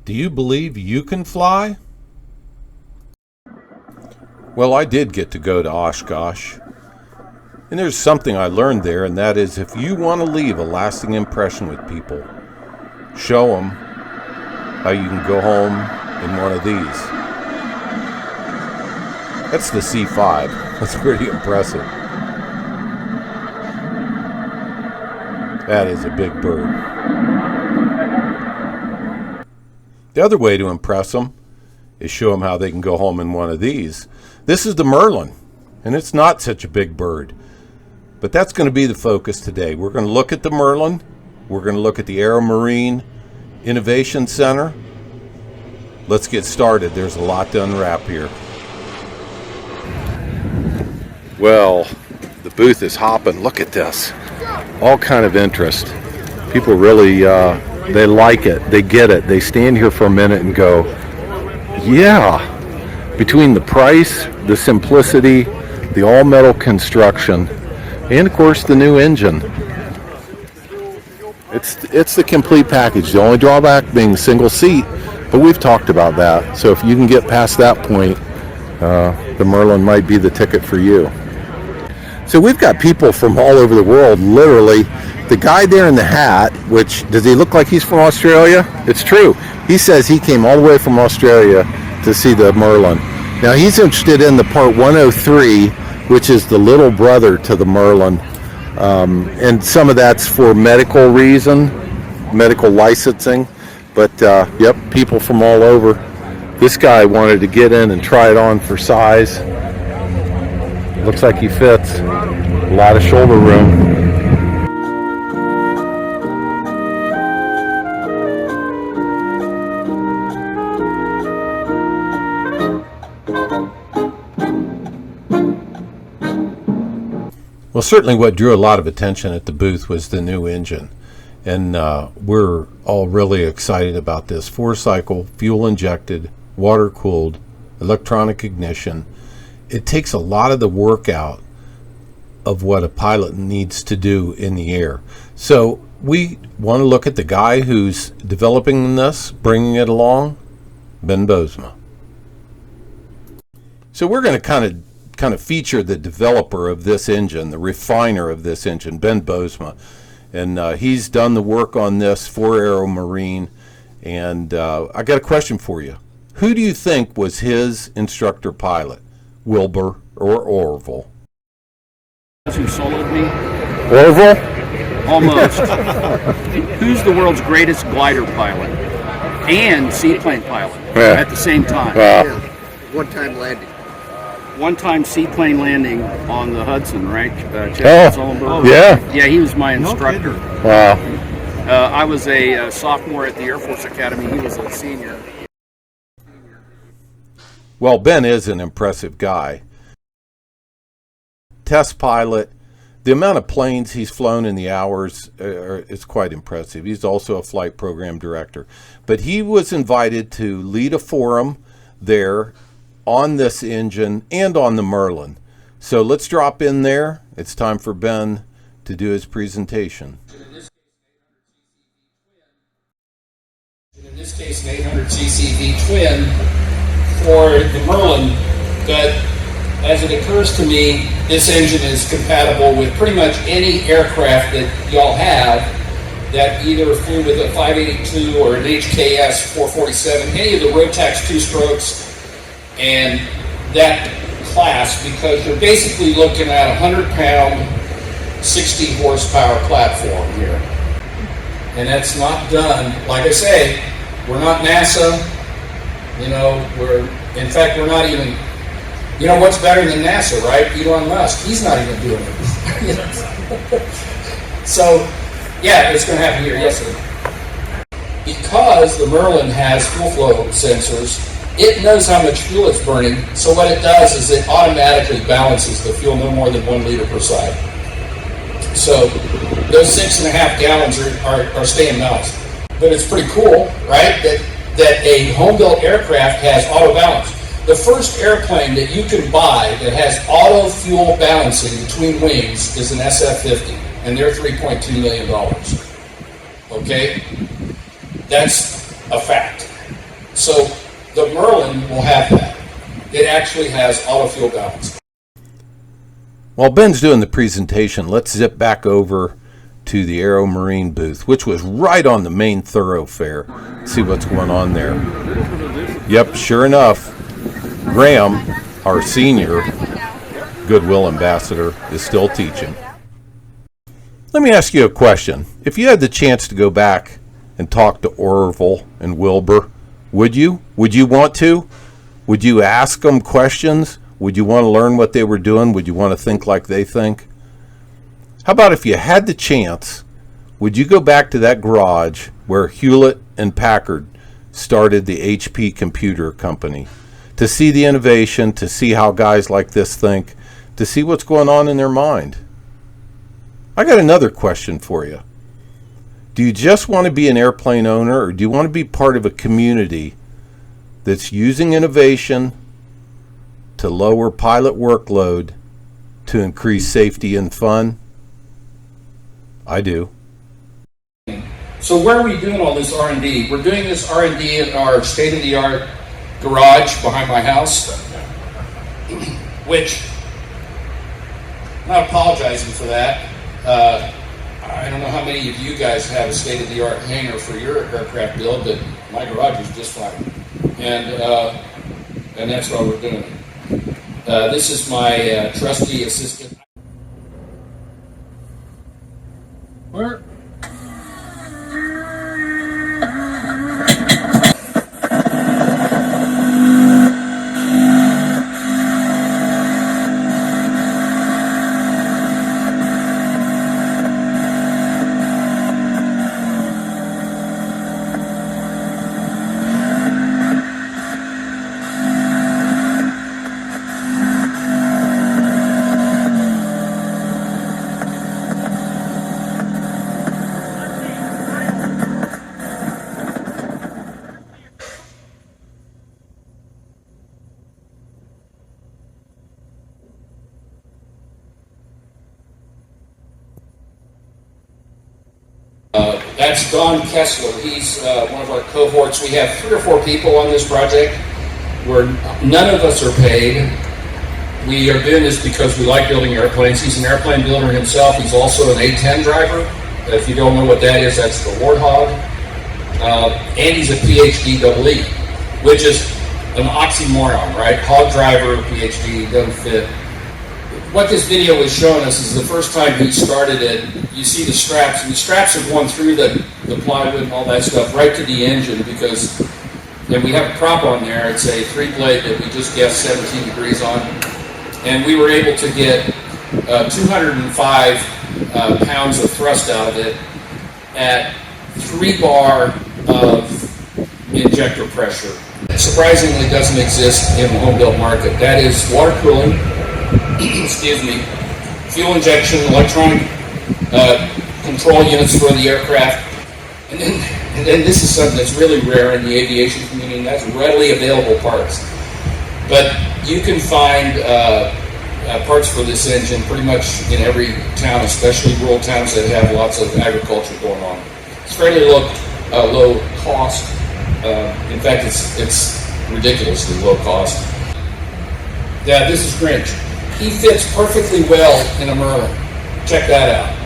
Do you believe you can fly? Well, I did get to go to Oshkosh. And there's something I learned there, and that is if you want to leave a lasting impression with people, show them how you can go home in one of these. That's the C5. That's pretty impressive. That is a big bird. The other way to impress them is show them how they can go home in one of these. This is the Merlin, and it's not such a big bird. But that's going to be the focus today. We're going to look at the Merlin. We're going to look at the Aero Marine Innovation Center. Let's get started. There's a lot to unwrap here. Well, the booth is hopping. Look at this. All kind of interest. People really, they like it. They get it. They stand here for a minute and go, yeah. Between the price, the simplicity, the all-metal construction, and of course the new engine. It's the complete package. The only drawback being single seat, but we've talked about that. So if you can get past that point, the Merlin might be the ticket for you. So we've got people from all over the world, literally. The guy there in the hat, which, does he look like he's from Australia? It's true. He says he came all the way from Australia to see the Merlin. Now he's interested in the Part 103, which is the little brother to the Merlin. And some of that's for medical reason, medical licensing. But, yep, people from all over. This guy wanted to get in and try it on for size. Looks like he fits. A lot of shoulder room. Well, certainly what drew a lot of attention at the booth was the new engine. And we're all really excited about this. 4-cycle, fuel-injected, water-cooled, electronic ignition. It takes a lot of the work out of what a pilot needs to do in the air. So we want to look at the guy who's developing this, bringing it along, Ben Bosma. So we're going to kind of feature the developer of this engine, the refiner of this engine, Ben Bosma. And he's done the work on this for Aero Marine. And I got a question for you. Who do you think was his instructor pilot? Wilbur or Orville? Who soloed me? Orville? Almost. Who's the world's greatest glider pilot and seaplane pilot at the same time? Yeah. One-time landing. One-time seaplane landing on the Hudson, right? Yeah, he was my instructor. Wow. I was a sophomore at the Air Force Academy. He was a senior. Well, Ben is an impressive guy. Test pilot. The amount of planes he's flown in the hours is quite impressive. He's also a flight program director. But he was invited to lead a forum there on this engine and on the Merlin. So let's drop in there. It's time for Ben to do his presentation. In this case, an 800cc V-twin for the Merlin, but as it occurs to me, this engine is compatible with pretty much any aircraft that y'all have that either flew with a 582 or an HKS 447, any of the Rotax two-strokes and that class, because you're basically looking at a 100-pound, 60 horsepower platform here. And that's not done, like I say, we're not NASA, in fact, we're not even, what's better than NASA, right? Elon Musk, he's not even doing it. So, yeah, it's going to happen here, yes sir. Because the Merlin has fuel flow sensors, it knows how much fuel it's burning, so what it does is it automatically balances the fuel no more than 1 liter per side. So those 6.5 gallons are staying balanced. But it's pretty cool, right, that a home-built aircraft has auto balance. The first airplane that you can buy that has auto fuel balancing between wings is an SF-50, and they're $3.2 million. Okay? That's a fact. So the Merlin will have that. It actually has auto fuel balance. While Ben's doing the presentation, let's zip back over to the Aero Marine booth, which was right on the main thoroughfare. See what's going on there. Yep, sure enough, Graham, our senior Goodwill ambassador, is still teaching. Let me ask you a question. If you had the chance to go back and talk to Orville and Wilbur, would you? Would you want to? Would you ask them questions? Would you want to learn what they were doing? Would you want to think like they think? How about if you had the chance, would you go back to that garage where Hewlett and Packard started the HP computer company to see the innovation, to see how guys like this think, to see what's going on in their mind? I got another question for you. Do you just want to be an airplane owner, or do you want to be part of a community that's using innovation to lower pilot workload to increase safety and fun? I do. So where are we doing all this R&D? We're doing this R&D in our state-of-the-art garage behind my house, which I'm not apologizing for that. I don't know how many of you guys have a state-of-the-art hangar for your aircraft build, but my garage is just fine. And that's why we're doing it. This is my trusty assistant. Where? That's Don Kessler. He's one of our cohorts. We have 3 or 4 people on this project where none of us are paid. We are doing this because we like building airplanes. He's an airplane builder himself. He's also an A-10 driver. If you don't know what that is, that's the Warthog. And he's a PhD EE, which is an oxymoron, right? Hog driver, PhD, doesn't fit. What this video is showing us is the first time he started it. You see the straps, and the straps have gone through the plywood and all that stuff right to the engine, because then we have a prop on there. It's a 3-blade that we just guessed 17 degrees on, and we were able to get 205 pounds of thrust out of it at 3 bar of injector pressure. It surprisingly doesn't exist in the home built market. That is water cooling, excuse me, fuel injection, electronic control units for the aircraft, and then this is something that's really rare in the aviation community, and that's readily available parts. But you can find parts for this engine pretty much in every town, especially rural towns that have lots of agriculture going on. It's fairly low cost. In fact, it's ridiculously low cost. Yeah, this is Grinch. He fits perfectly well in a Merlin. Check that out.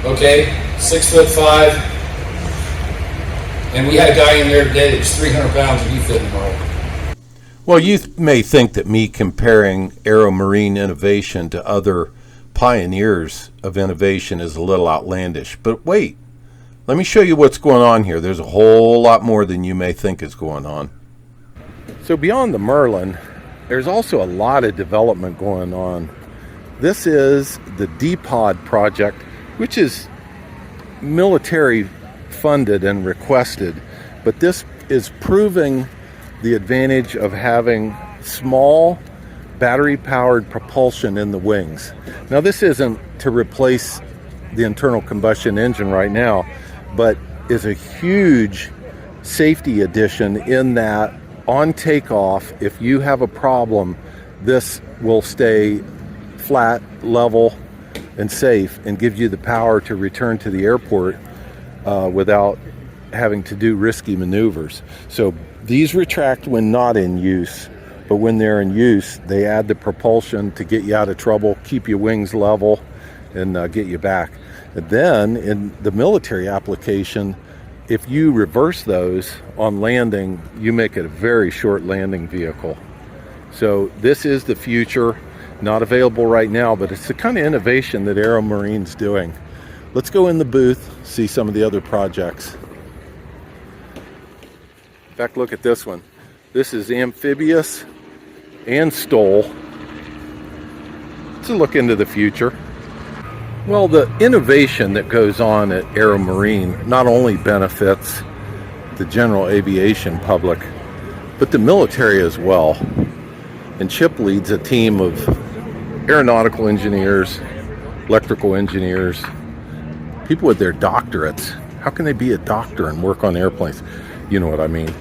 Okay, 6'5", and we had a guy in there today that was 300 pounds, and he fit in a Merlin. Well, you may think that me comparing Aero Marine innovation to other pioneers of innovation is a little outlandish, but wait. Let me show you what's going on here. There's a whole lot more than you may think is going on. So beyond the Merlin, there's also a lot of development going on. This is the D-Pod project, which is military funded and requested, but this is proving the advantage of having small battery-powered propulsion in the wings. Now, this isn't to replace the internal combustion engine right now, but is a huge safety addition in that on takeoff, if you have a problem, this will stay flat, level, and safe, and give you the power to return to the airport without having to do risky maneuvers. So these retract when not in use, but when they're in use, they add the propulsion to get you out of trouble, keep your wings level, and get you back. And then in the military application, if you reverse those on landing, you make it a very short landing vehicle. So this is the future, not available right now, but it's the kind of innovation that Aero Marine's doing. Let's go in the booth, see some of the other projects. In fact, look at this one. This is amphibious and STOL. Let's look into the future. Well, the innovation that goes on at Aero Marine not only benefits the general aviation public, but the military as well. And Chip leads a team of aeronautical engineers, electrical engineers, people with their doctorates. How can they be a doctor and work on airplanes? You know what I mean.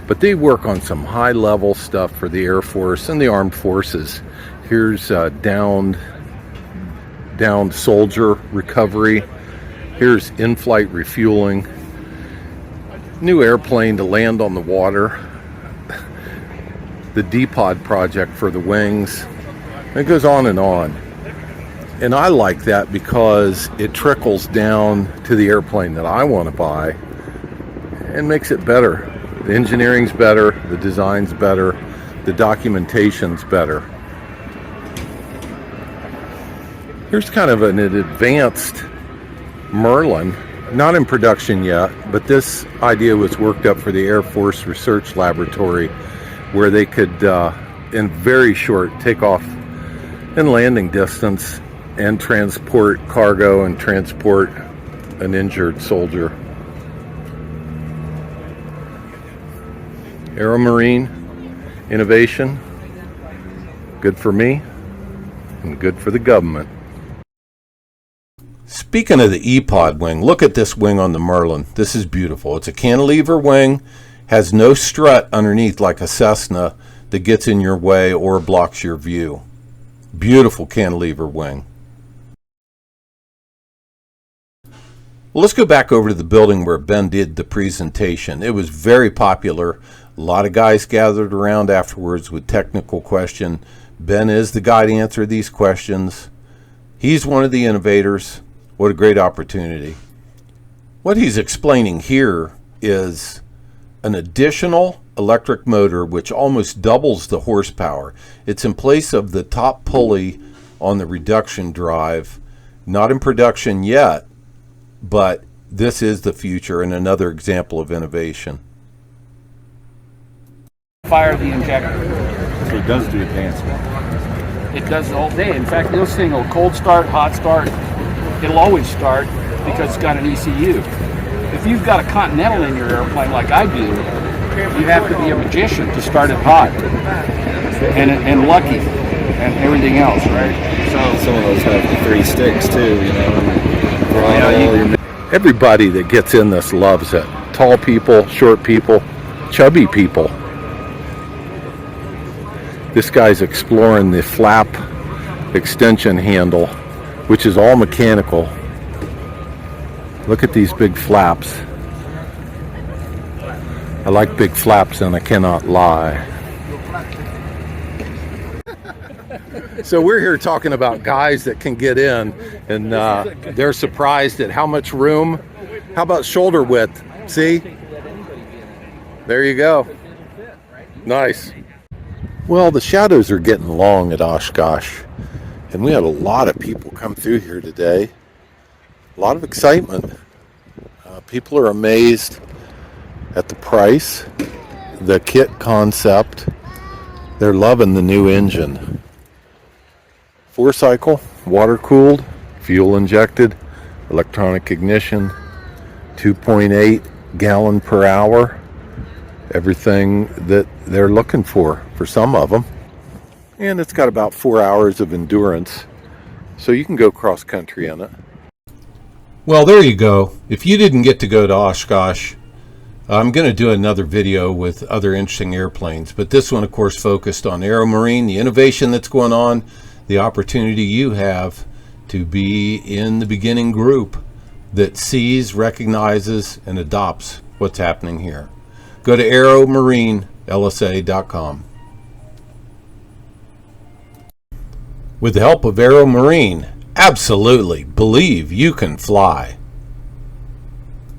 But they work on some high-level stuff for the Air Force and the Armed Forces. Here's downed soldier recovery. Here's in-flight refueling. New airplane to land on the water. The D-Pod project for the wings. It goes on and on. And I like that because it trickles down to the airplane that I want to buy and makes it better. The engineering's better, the design's better, the documentation's better. Here's kind of an advanced Merlin, not in production yet, but this idea was worked up for the Air Force Research Laboratory, where they could, in very short takeoff and landing distance, and transport cargo and transport an injured soldier. Aero Marine innovation, good for me and good for the government. Speaking of the E-Pod wing, look at this wing on the Merlin. This is beautiful. It's a cantilever wing, has no strut underneath like a Cessna that gets in your way or blocks your view. Beautiful cantilever wing. Well, let's go back over to the building where Ben did the presentation. It was very popular. A lot of guys gathered around afterwards with technical questions. Ben is the guy to answer these questions. He's one of the innovators. What a great opportunity. What he's explaining here is an additional electric motor which almost doubles the horsepower. It's in place of the top pulley on the reduction drive. Not in production yet, but this is the future and another example of innovation. Fire the injector. So it does do advancement. It does all day. In fact, this thing will cold start, hot start. It'll always start because it's got an ECU. If you've got a Continental in your airplane like I do, you have to be a magician to start it hot and lucky and everything else, right? So Some of those have 3 sticks too, you know. Everybody that gets in this loves it. Tall people, short people, chubby people. This guy's exploring the flap extension handle, which is all mechanical. Look at these big flaps. I like big flaps and I cannot lie. So we're here talking about guys that can get in, and they're surprised at how much room. How about shoulder width? See? There you go. Nice. Well, the shadows are getting long at Oshkosh, and we had a lot of people come through here today. A lot of excitement. People are amazed at the price, the kit concept. They're loving the new engine. 4-cycle, water-cooled, fuel-injected, electronic ignition, 2.8 gallon per hour. Everything that they're looking for some of them. And it's got about 4 hours of endurance, so you can go cross-country in it. Well, there you go. If you didn't get to go to Oshkosh, I'm going to do another video with other interesting airplanes, but this one, of course, focused on Aero Marine, the innovation that's going on, the opportunity you have to be in the beginning group that sees, recognizes, and adopts what's happening here. Go to aeromarinelsa.com. With the help of Aero Marine, absolutely believe you can fly.